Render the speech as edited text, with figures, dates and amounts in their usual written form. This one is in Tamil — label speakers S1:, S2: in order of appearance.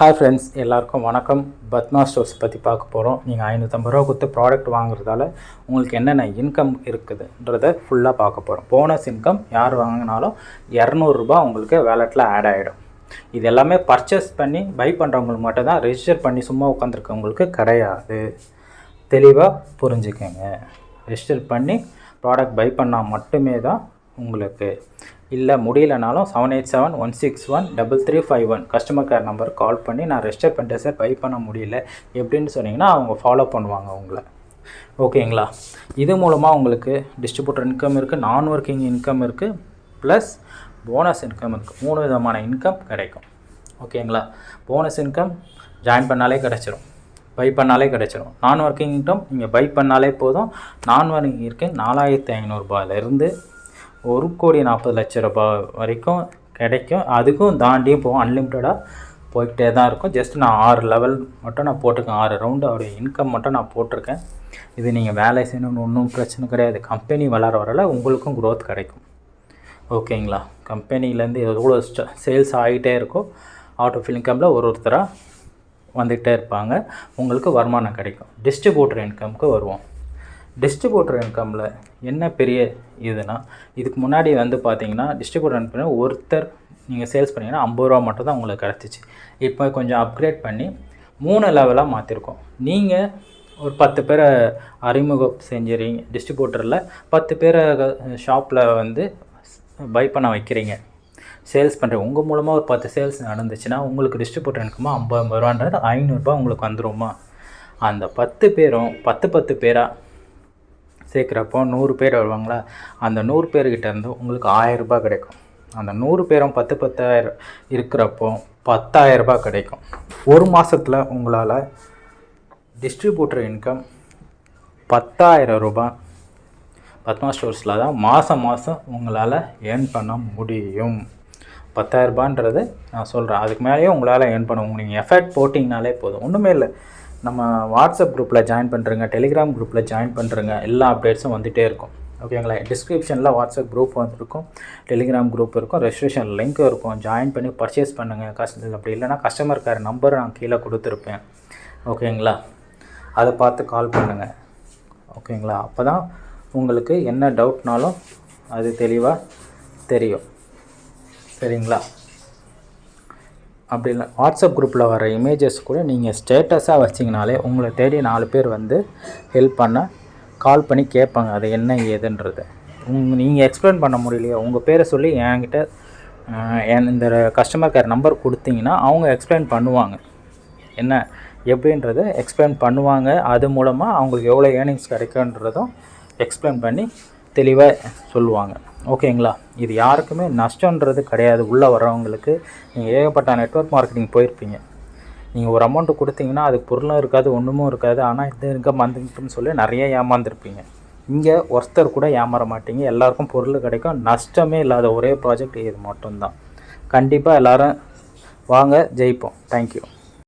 S1: ஹாய் ஃப்ரெண்ட்ஸ், எல்லாருக்கும் வணக்கம். பத்மா ஸ்டோர்ஸ் பற்றி பார்க்க போகிறோம். நீங்கள் 550 ரூபா கொடுத்து ப்ராடக்ட் வாங்குறதால உங்களுக்கு என்னென்ன இன்கம் இருக்குதுன்றதை ஃபுல்லாக பார்க்க போகிறோம். போனஸ் இன்கம் யார் வாங்கினாலும் 200 ரூபா உங்களுக்கு வேலெட்டில் ஆட் ஆகிடும். இது எல்லாமே பர்ச்சேஸ் பண்ணி பை பண்ணுறவங்களுக்கு மட்டும் தான், ரெஜிஸ்டர் பண்ணி சும்மா உட்காந்துருக்கவங்களுக்கு கிடையாது. தெளிவாக புரிஞ்சுக்கோங்க. ரெஜிஸ்டர் பண்ணி ப்ராடக்ட் பை பண்ணால் மட்டுமே தான் உங்களுக்கு. இல்லை முடியலனாலும் 7871613351 கஸ்டமர் கேர் நம்பருக்கு கால் பண்ணி நான் ரெஜிஸ்டர் பண்ணிட்டேன் சார், பை பண்ண முடியல எப்படின்னு சொன்னீங்கன்னா அவங்க ஃபாலோ பண்ணுவாங்க உங்களை. ஓகேங்களா? இது மூலமாக உங்களுக்கு டிஸ்ட்ரிபியூட்டர் இன்கம் இருக்குது, நான் ஒர்க்கிங் இன்கம் இருக்குது, ப்ளஸ் போனஸ் இன்கம் இருக்குது. 3 விதமான இன்கம் கிடைக்கும். ஓகேங்களா? போனஸ் இன்கம் ஜாயின் பண்ணாலே கிடச்சிரும், பை பண்ணாலே கிடச்சிரும். நான் ஒர்க்கிங் இன்கம் நீங்கள் பை பண்ணாலே போதும். நான் ஒர்க்கிங் இருக்கு 4500 ரூபாயிலிருந்து 1,40,00,000 ரூபாய் வரைக்கும் கிடைக்கும். அதுக்கும் தாண்டியும் போகும், அன்லிமிட்டடாக போய்கிட்டே தான் இருக்கும். ஜஸ்ட் நான் 6 லெவல் மட்டும் நான் போட்டிருக்கேன், 6 ரவுண்டு அவருடைய இன்கம் மட்டும் நான் போட்டிருக்கேன். இது நீங்கள் வேலை செய்யணும்னு ஒன்றும் பிரச்சனை கிடையாது. கம்பெனி வளர வரல உங்களுக்கும் க்ரோத் கிடைக்கும். ஓகேங்களா? கம்பெனிலேருந்து எவ்வளோ சேல்ஸ் ஆகிட்டே இருக்கோ அவுட் ஆஃப் இன்கமில் ஒருத்தராக வந்துகிட்டே இருப்பாங்க, உங்களுக்கு வருமானம் கிடைக்கும். டிஸ்ட்ரிபியூட்டர் இன்கம்க்கு வருவோம். டிஸ்ட்ரிபியூட்டர் இன்கமில் என்ன பெரிய இதுனா, இதுக்கு முன்னாடி பார்த்தீங்கன்னா டிஸ்ட்ரிபியூட்டர் இன்கம் ஒருத்தர் நீங்கள் சேல்ஸ் பண்ணிங்கன்னா 50 ரூபா மட்டும் தான் உங்களுக்கு கிடச்சிச்சு. இப்போ கொஞ்சம் அப்கிரேட் பண்ணி 3 லெவலாக மாற்றிருக்கோம். நீங்கள் ஒரு 10 பேரை அறிமுகம் செஞ்சுறீங்க டிஸ்ட்ரிபியூட்டரில், 10 பேரை ஷாப்பில் பை பண்ண வைக்கிறீங்க, சேல்ஸ் பண்ணுறீங்க. உங்கள் மூலமாக ஒரு 10 சேல்ஸ் நடந்துச்சுன்னா உங்களுக்கு டிஸ்ட்ரிபியூட்டர் இன்கமாக 50 ரூபான்றது 500 ரூபா உங்களுக்கு வந்துடுமா? அந்த 10 பேரும் 10 பேராக சேர்க்குறப்போ 100 பேர் வருவாங்களா? அந்த 100 பேர்கிட்ட இருந்து உங்களுக்கு 1000 ரூபாய் கிடைக்கும். அந்த 100 பேரும் 10,000 இருக்கிறப்போ 10,000 ரூபாய் கிடைக்கும். ஒரு மாதத்தில் உங்களால் டிஸ்ட்ரிபியூட்டர் இன்கம் 10,000 ரூபாய் பத்மா ஸ்டோர்ஸில் தான் மாதம் உங்களால் ஏர்ன் பண்ண முடியும். 10,000 ரூபான்றது நான் சொல்கிறேன். அதுக்கு மேலேயே உங்களால் ஏர்ன் பண்ண முடியும். நீங்கள் எஃபர்ட் போட்டிங்கனாலே போதும். ஒன்றுமே இல்லை, நம்ம வாட்ஸ்அப் குரூப்பில் ஜாயின் பண்ணுறங்க, டெலிகிராம் குரூப்பில் ஜாயின் பண்ணுறங்க, எல்லா அப்டேட்ஸும் வந்துகிட்டே இருக்கும். ஓகேங்களா? டிஸ்கிரிப்ஷனில் வாட்ஸ்அப் குரூப் இருக்கும், டெலிகிராம் குரூப் இருக்கும், ரெஜிஸ்ட்ரேஷன் லிங்க்கும் இருக்கும். ஜாயின் பண்ணி பர்ச்சேஸ் பண்ணுங்கள். அப்படி இல்லைனா கஸ்டமர் கேர் நம்பர் நான் கீழே கொடுத்துருப்பேன். ஓகேங்களா? அதை பார்த்து கால் பண்ணுங்கள். ஓகேங்களா? அப்போ தான் உங்களுக்கு என்ன டவுட்னாலும் அது தெளிவாக தெரியும். சரிங்களா? அப்படி இல்லை, வாட்ஸ்அப் குரூப்பில் வர இமேஜஸ் கூட நீங்கள் ஸ்டேட்டஸாக வச்சிங்கனாலே உங்களை தேடி 4 பேர் ஹெல்ப் பண்ண கால் பண்ணி கேட்பாங்க அது என்ன ஏதுன்றது. நீங்கள் எக்ஸ்பிளைன் பண்ண முடியலையா, உங்கள் பேரை சொல்லி என்கிட்ட இந்த கஸ்டமர் கேர் நம்பர் கொடுத்தீங்கன்னா அவங்க எக்ஸ்பிளைன் பண்ணுவாங்க, என்ன எப்படின்றத எக்ஸ்பிளைன் பண்ணுவாங்க. அது மூலமாக அவங்களுக்கு எவ்வளோ ஏர்னிங்ஸ் கிடைக்குன்றதும் எக்ஸ்பிளைன் பண்ணி தெளிவாக சொல்லுவாங்க. ஓகேங்களா? இது யாருக்குமே நஷ்டன்றது கிடையாது. உள்ளே வரவங்களுக்கு நீங்கள் ஏகப்பட்ட நெட்வொர்க் மார்க்கெட்டிங் போயிருப்பீங்க. நீங்கள் ஒரு அமௌண்ட்டு கொடுத்தீங்கன்னா அதுக்கு பொருளும் இருக்காது, ஒன்றுமும் இருக்காது. ஆனால் இது இன்கம் வந்துட்டுன்னு சொல்லி நிறைய ஏமாந்துருப்பீங்க. இங்கே ஒருத்தர் கூட ஏமாற மாட்டீங்க, எல்லாருக்கும் பொருள் கிடைக்கும். நஷ்டமே இல்லாத ஒரே ப்ராஜெக்ட் இது மட்டும்தான். கண்டிப்பாக எல்லோரும் வாங்க, ஜெயிப்போம். தேங்க்யூ.